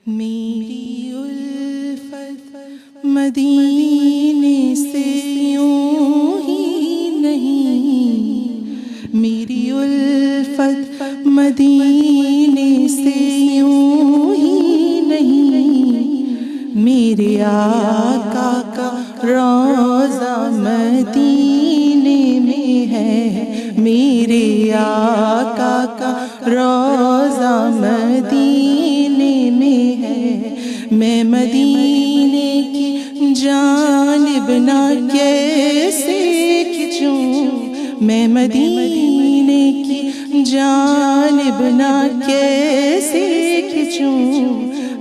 میری الفت مدینے سے یوں ہی نہیں، میری الفت مدینے سے یوں ہی نہیں، میرے آقا کا روضہ مدینے میں ہے، میرے آقا کا روضہ مدینے میں ہے، میں مدینے کی جانب نہ کیسے کھنچوں، میں مدینے کی جانب نہ کیسے کھنچوں،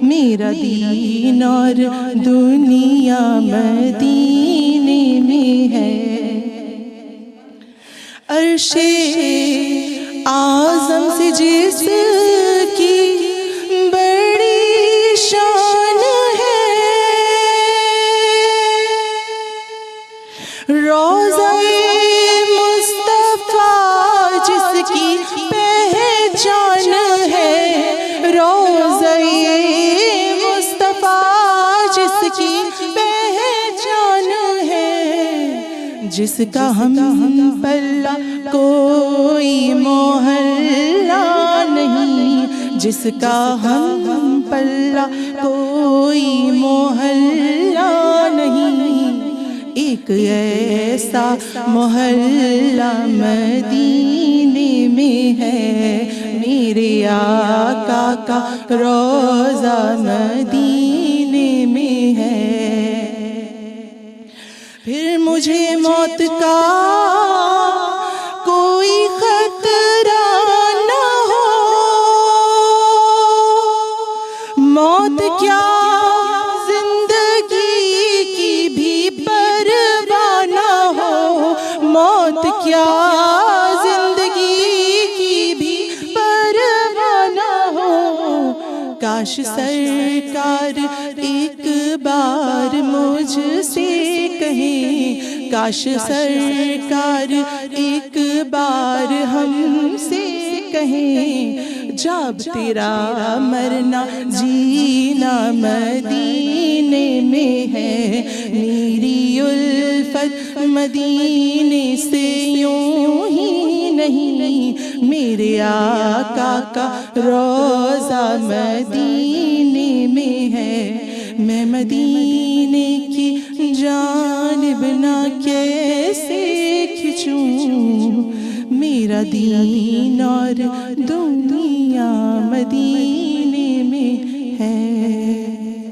میرا دین اور دنیا مدینے میں ہے۔ عرش اعظم سے جس کی بڑی شان ہے، روضہ مصطفیٰ جس کی پہچان ہے، روضہ مصطفیٰ جس کی پہچان ہے، جس کا ہم پلہ کوئی محلہ نہیں، جس کا ہم پلہ کوئی محلہ نہیں، ایک ایسا محلہ مدینے میں ہے، میرے آقا کا روضہ مدینے میں ہے۔ پھر مجھے موت کا کوئی خطرہ نہ ہو، موت کیا زندگی کی بھی پرواہ نہ ہو، موت کیا زندگی کی بھی پرواہ نہ ہو، کاش سرکار ایک بار مجھ سے کہیں، کاش سرکار ایک بار ہم سے کہیں، جب تیرا مرنا جینا مدینے میں ہے، میری الفت مدینے سے یوں ہی نہیں، میرے آقا کا روضہ مدینے میں ہے، میں مدینے کی جانب نہ کیسے کھنچوں، میرا دین اور دنیا مدینے میں ہے۔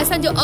اسانجو